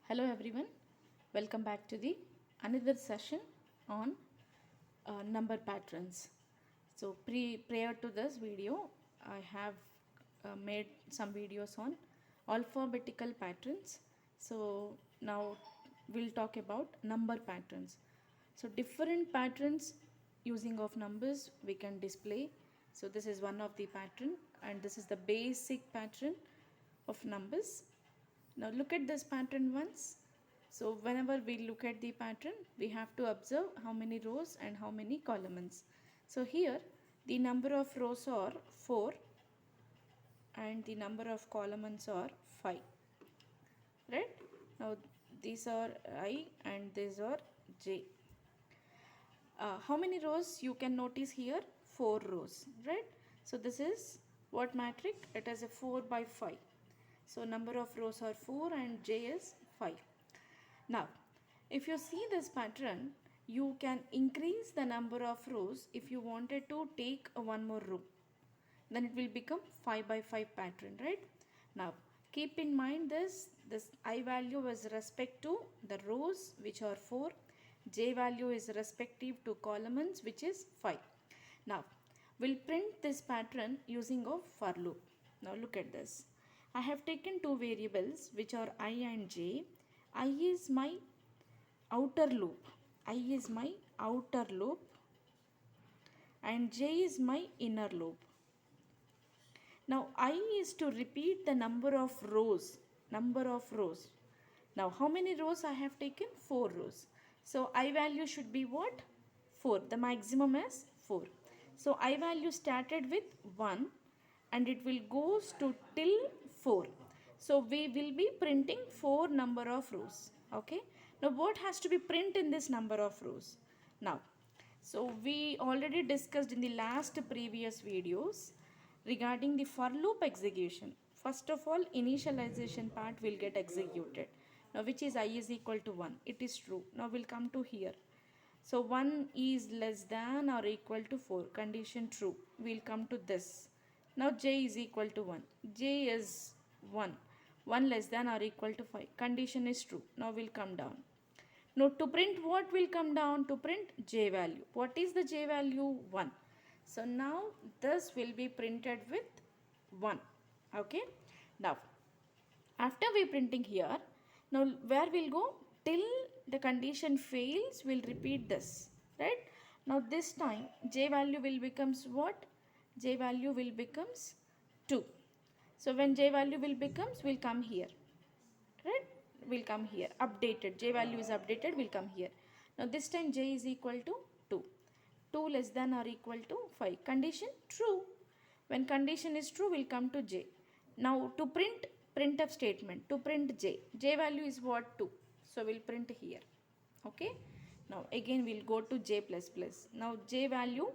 Hello everyone, welcome back to the another session on number patterns. So prior to this video, I have made some videos on alphabetical patterns. So now we'll talk about number patterns. So different patterns using of numbers we can display. So this is one of the pattern and this is the basic pattern of numbers. Now look at this pattern once. So whenever we look at the pattern, we have to observe how many rows and how many columns. So here the number of rows are 4 and the number of columns are 5. Right? Now these are I and these are J. How many rows you can notice here? 4 rows. Right? So this is what matrix? It is a 4 by 5. So number of rows are 4 and J is 5. Now, if you see this pattern, you can increase the number of rows if you wanted to take one more row. Then it will become 5 by 5 pattern, right? Now, keep in mind this I value is respect to the rows which are 4. J value is respective to columns which is 5. Now, we'll print this pattern using a for loop. Now look at this. I have taken two variables which are I and J. I is my outer loop. I is my outer loop and J is my inner loop. Now I is to repeat the number of rows. Now how many rows I have taken? 4 rows. So I value should be what? 4. The maximum is 4. So I value started with 1 and it will goes to till 4. So we will be printing 4 number of rows. Okay. Now what has to be print in this number of rows? Now, so we already discussed in the last previous videos regarding the for loop execution. First of all, initialization part will get executed. Now which is I is equal to 1. It is true. Now we'll come to here. So 1 is less than or equal to 4. Condition true. We'll come to this. Now J is equal to 1. J is 1. 1 less than or equal to 5. Condition is true. Now we'll come down. Now to print what will come down? To print J value. What is the J value? 1. So now this will be printed with 1. Okay. Now after we printing here, now where we'll go? Till the condition fails, we'll repeat this. Right. Now this time J value will becomes what? J value will becomes 2. So when J value will becomes, we'll come here. Right. Will come here. Updated. J value is updated. Will come here. Now this time J is equal to 2. 2 less than or equal to 5. Condition true. When condition is true, we'll come to J. Now to print printf statement, to print J. J value is what? 2. So we'll print here. Okay. Now again we'll go to J++. Now J value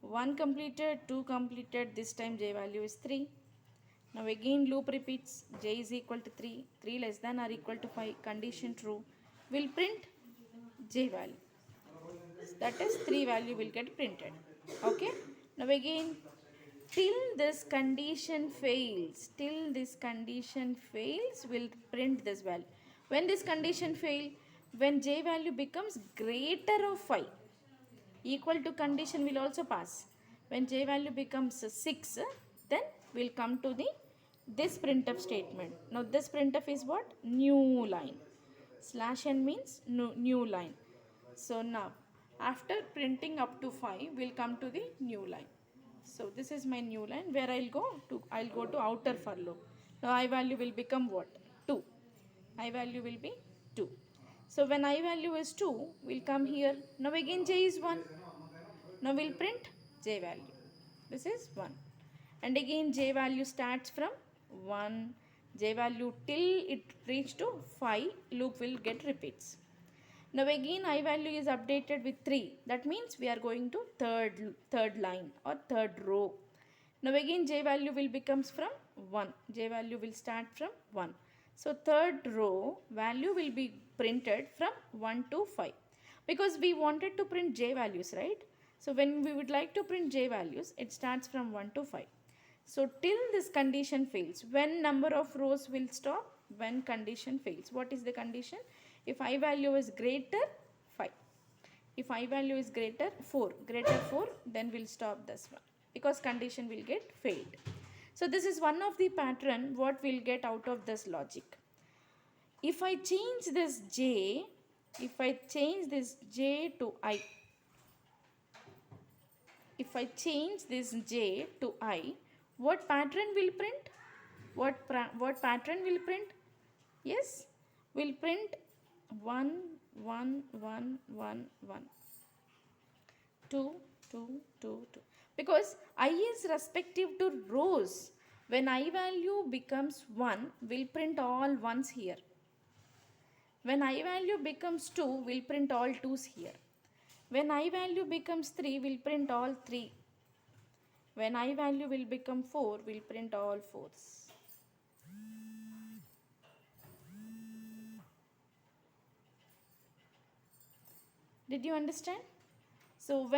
1 completed, 2 completed. This time J value is 3. Now again loop repeats. J is equal to 3. 3 less than or equal to 5. Condition true. We'll print J value. That is 3 value will get printed. Okay. Now again till this condition fails. Till this condition fails, we'll print this value. When this condition fail, when J value becomes greater of 5, equal to condition will also pass. When J value becomes 6, then we'll come to the this printf statement. Now this printf is what? New line. /n means new line. So now after printing up to 5, we'll come to the new line. So this is my new line where I'll go to outer for loop. Now I value will become what? 2. I value will be 2. So when I value is 2, we'll come here. Now again J is 1. Now we'll print J value. This is 1. And again J value starts from 1. J value till it reach to 5, loop will get repeats. Now again I value is updated with 3. That means we are going to third line or third row. Now again J value will becomes from 1. J value will start from 1. So third row value will be printed from 1 to 5. Because we wanted to print J values, right? So when we would like to print J values, it starts from 1 to 5. So till this condition fails, when number of rows will stop? when condition fails. What is the condition? If I value is greater 5. If I value is greater 4, then we'll stop this one because condition will get failed. So this is one of the pattern what we'll get out of this logic. If I change this j, if I change this j to I, if I change this j to I, what pattern will print? What pattern will print? Yes, will print 1, 1, 1, 1, 1, 2, 2, 2, 2. Because I is respective to rows. When I value becomes 1, we'll print all 1s here. When I value becomes 2, we'll print all 2s here. When I value becomes 3, we'll print all 3. When I value will become 4, we'll print all 4s. Did you understand? So when